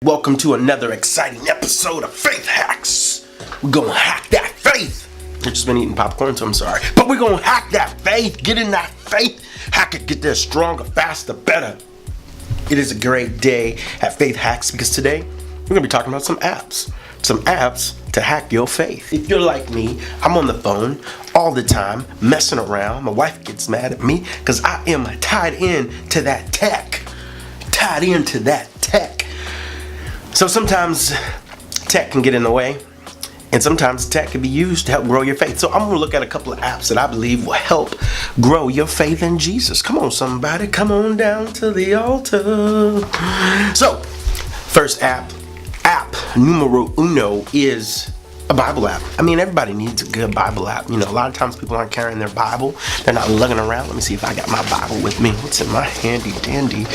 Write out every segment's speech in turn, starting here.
Welcome to another exciting episode of Faith Hacks. We're gonna hack that faith. I've just been eating popcorn, so I'm sorry. But we're gonna hack that faith, get in that faith, hack it, get there stronger, faster, better. It is a great day at Faith Hacks because today we're gonna be talking about some apps. Some apps to hack your faith. If you're like me, I'm on the phone all the time, messing around. My wife gets mad at me because I am tied in to that tech. So sometimes tech can get in the way, and sometimes tech can be used to help grow your faith. So I'm going to look at a couple of apps that I believe will help grow your faith in Jesus. Come on, somebody. Come on down to the altar. So, first app numero uno is a Bible app. I mean, everybody needs a good Bible app. You know, a lot of times people aren't carrying their Bible. They're not lugging around. Let me see if I got my Bible with me. What's in my handy dandy?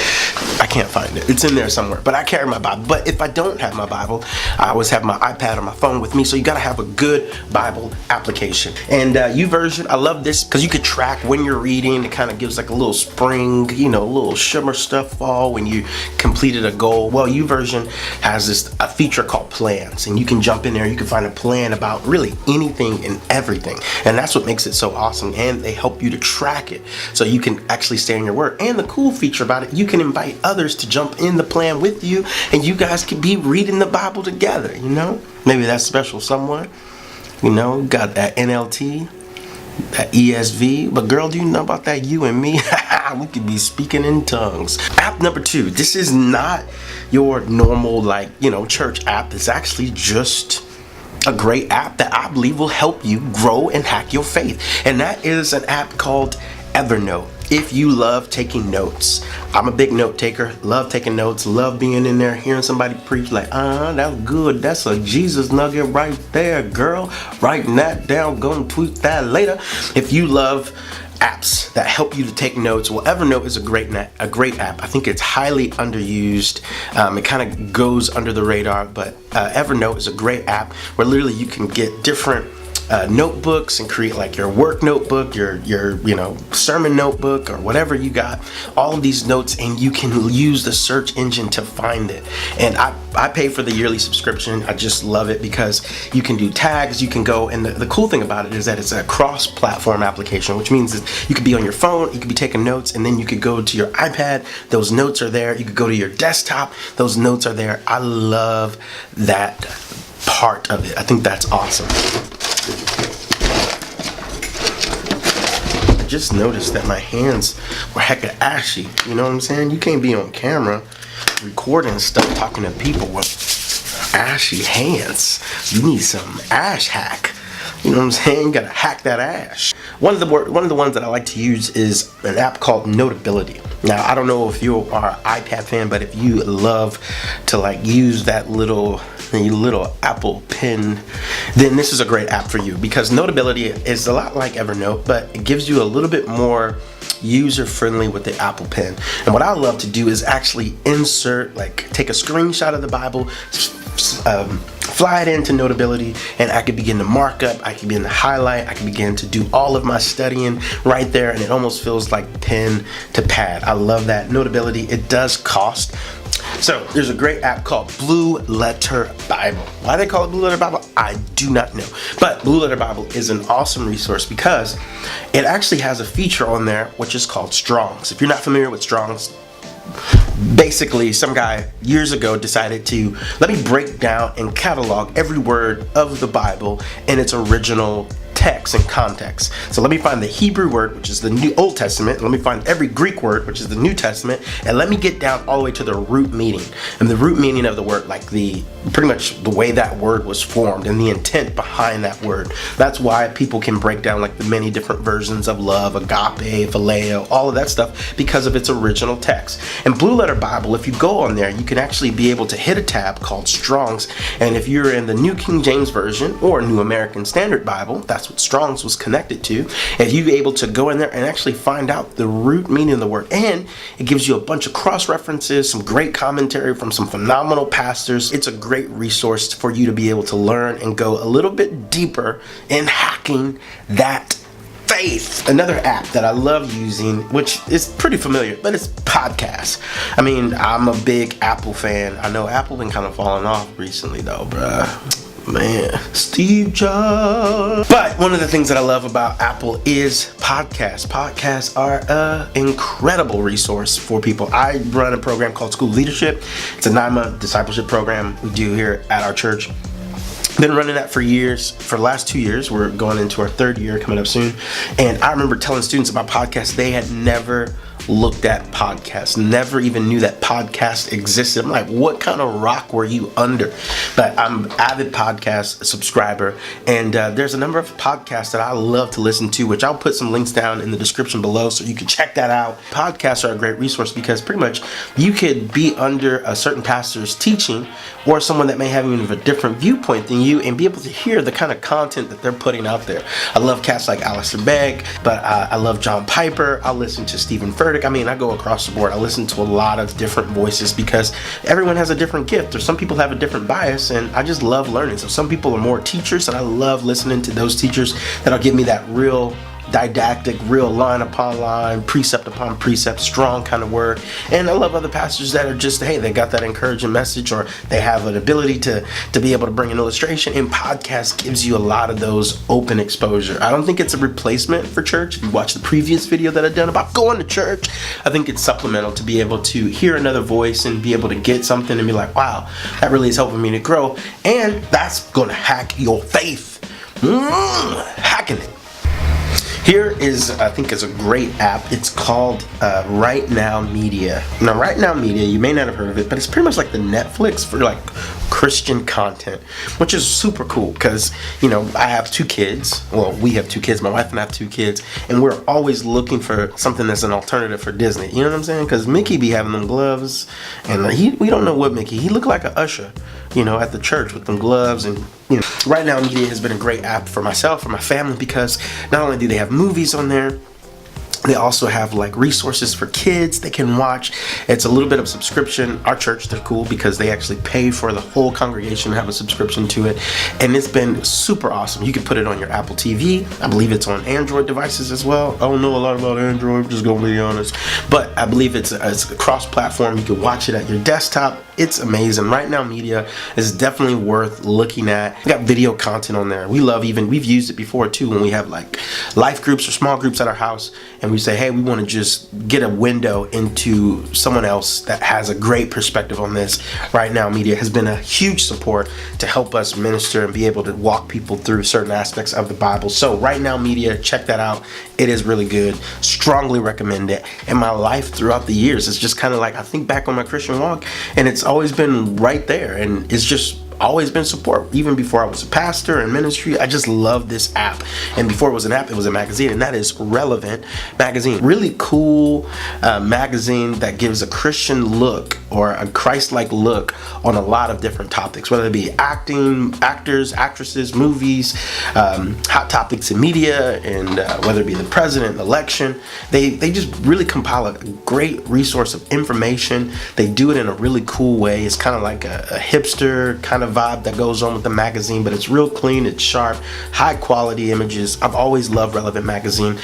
I can't find it. It's in there somewhere. But I carry my Bible. But if I don't have my Bible, I always have my iPad or my phone with me. So you got to have a good Bible application. And YouVersion, I love this because you could track when you're reading. It kind of gives like a little spring, a little shimmer stuff fall when you completed a goal. Well, YouVersion has a feature called plans. And you can jump in there. You can find a plan about really anything and everything, and that's what makes it so awesome. And they help you to track it so you can actually stay on your word. And the cool feature about it, you can invite others to jump in the plan with you, and you guys can be reading the Bible together. Maybe that's special someone. Got that NLT, that ESV, but girl, do you know about that you and me? We could be speaking in tongues. App number 2. This is not your normal church app. It's actually just a great app that I believe will help you grow and hack your faith. And that is an app called Evernote. If you love taking notes, I'm a big note taker, love taking notes, love being in there, hearing somebody preach that's good. That's a Jesus nugget right there, girl. Writing that down, gonna tweet that later. If you love apps that help you to take notes, well, Evernote is a great app. I think it's highly underused. It kind of goes under the radar, but Evernote is a great app where literally you can get different notebooks and create like your work notebook, your sermon notebook, or whatever you got, all of these notes, and you can use the search engine to find it. And I pay for the yearly subscription. I just love it because you can do tags, you can go, and the cool thing about it is that it's a cross-platform application, which means that you could be on your phone, you could be taking notes, and then you could go to your iPad, those notes are there. You could go to your desktop, those notes are there. I love that part of it. I think that's awesome. I just noticed that my hands were hecka ashy. You know what I'm saying? You can't be on camera recording stuff, talking to people with ashy hands. You need some ash hack. You know what I'm saying? You gotta hack that ash. One of the ones that I like to use is an app called Notability. Now, I don't know if you are an iPad fan, but if you love to use that little Apple pen, then this is a great app for you, because Notability is a lot like Evernote, but it gives you a little bit more user-friendly with the Apple Pen. And what I love to do is actually take a screenshot of the Bible, fly it into Notability, and I could begin to mark up, I could begin to highlight, I could begin to do all of my studying right there, and it almost feels like pen to pad. I love that. Notability, it does cost. So there's a great app called Blueletterbible. Why they call it Blueletterbible, I do not know. But Blueletterbible is an awesome resource because it actually has a feature on there which is called Strong's. If you're not familiar with Strong's, basically some guy years ago decided to let me break down and catalog every word of the Bible in its original text and context. So let me find the Hebrew word, which is the New Old Testament. Let me find every Greek word, which is the New Testament, and let me get down all the way to the root meaning. And the root meaning of the word, pretty much the way that word was formed and the intent behind that word. That's why people can break down the many different versions of love, agape, phileo, all of that stuff, because of its original text. And Blueletterbible, if you go on there, you can actually be able to hit a tab called Strong's, and if you're in the New King James Version or New American Standard Bible, that's what Strong's was connected to, and you're able to go in there and actually find out the root meaning of the word. And it gives you a bunch of cross references, some great commentary from some phenomenal pastors. It's a great resource for you to be able to learn and go a little bit deeper in hacking that faith. faith. Another app that I love using, which is pretty familiar, but it's podcasts. I mean, I'm a big Apple fan. I know Apple been kind of falling off recently though, bruh. Man, Steve Jobs. But one of the things that I love about Apple is podcasts. Podcasts are an incredible resource for people. I run a program called School Leadership. It's a 9-month discipleship program we do here at our church. Been running that for years. For the last 2 years, we're going into our 3rd year coming up soon. And I remember telling students about podcasts. They had never looked at podcasts, never even knew that podcast existed. I'm like, what kind of rock were you under? But I'm an avid podcast subscriber, and there's a number of podcasts that I love to listen to, which I'll put some links down in the description below so you can check that out. Podcasts are a great resource because pretty much you could be under a certain pastor's teaching or someone that may have even a different viewpoint than you and be able to hear the kind of content that they're putting out there. I love cats like Alistair Begg, but I love John Piper. I listen to Stephen Furtick. I mean, I go across the board. I listen to a lot of different voices because everyone has a different gift, or some people have a different bias, and I just love learning. So some people are more teachers, and I love listening to those teachers that'll give me that real didactic, real line upon line, precept upon precept, strong kind of word. And I love other pastors that are just, hey, they got that encouraging message, or they have an ability to be able to bring an illustration. And podcast gives you a lot of those open exposure. I don't think it's a replacement for church. If you watch the previous video that I've done about going to church, I think it's supplemental to be able to hear another voice and be able to get something and be like, wow, that really is helping me to grow. And that's going to hack your faith. Hacking it. Here is, I think, is a great app. It's called Right Now Media. Now, Right Now Media, you may not have heard of it, but it's pretty much like the Netflix for like Christian content, which is super cool because, you know, I have 2 kids. Well, we have 2 kids. My wife and I have 2 kids, and we're always looking for something that's an alternative for Disney. You know what I'm saying? Because Mickey be having them gloves, and we don't know what Mickey. He looked like an usher, you know, at the church with them gloves. And you know, Right Now Media has been a great app for myself, for my family, because not only do they have movies on there, they also have like resources for kids they can watch. It's a little bit of subscription. Our church, they're cool because they actually pay for the whole congregation to have a subscription to it. And it's been super awesome. You can put it on your Apple TV. I believe it's on Android devices as well. I don't know a lot about Android, just gonna be honest. But I believe it's a cross-platform. You can watch it at your desktop. It's amazing. Right Now Media is definitely worth looking at. We got video content on there. We've used it before too when we have like life groups or small groups at our house, and we say, hey, we want to just get a window into someone else that has a great perspective on this. Right Now Media has been a huge support to help us minister and be able to walk people through certain aspects of the Bible. So Right Now Media, check that out. It is really good. Strongly recommend it. And my life throughout the years, it's just kind of like, I think back on my Christian walk, and it's always been right there, and it's just always been support. Even before I was a pastor in ministry, I just love this app. And before it was an app, it was a magazine, and that is Relevant Magazine. Really cool magazine that gives a Christian look or a Christ-like look on a lot of different topics, whether it be acting, actors, actresses, movies, hot topics in media, and whether it be the president, election. They just really compile a great resource of information. They do it in a really cool way. It's kind of like a hipster kind of vibe that goes on with the magazine, but it's real clean, it's sharp, high quality images. I've always loved Relevant Magazine.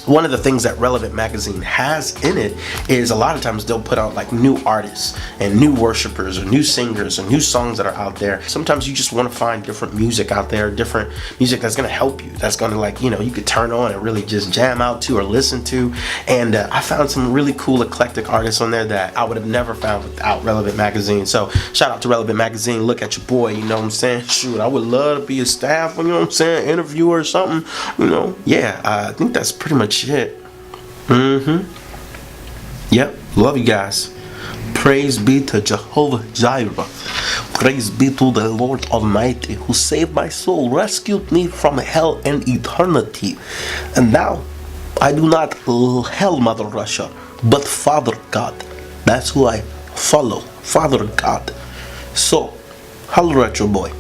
One of the things that Relevant Magazine has in it is a lot of times they'll put out like new artists and new worshipers or new singers or new songs that are out there. Sometimes you just want to find different music out there, different music that's going to help you, that's going to, like, you know, you could turn on and really just jam out to or listen to. And I found some really cool eclectic artists on there that I would have never found without Relevant Magazine. So shout out to Relevant Magazine. Look at your boy, you know what I'm saying? Shoot, I would love to be a staff, you know what I'm saying, interviewer or something, you know. Yeah, I think that's pretty much it. Yep, love you guys. Praise be to Jehovah Jireh. Praise be to the Lord Almighty, who saved my soul, rescued me from hell and eternity. And now I do not hell Mother Russia, but Father God. That's who I follow, Father God. So holler at your boy.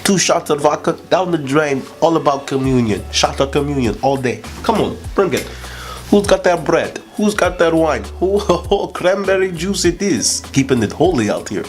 2 shots of vodka down the drain, all about communion. Shot of communion all day. Come on, bring it. Who's got that bread? Who's got that wine? Cranberry juice it is. Keeping it holy out here.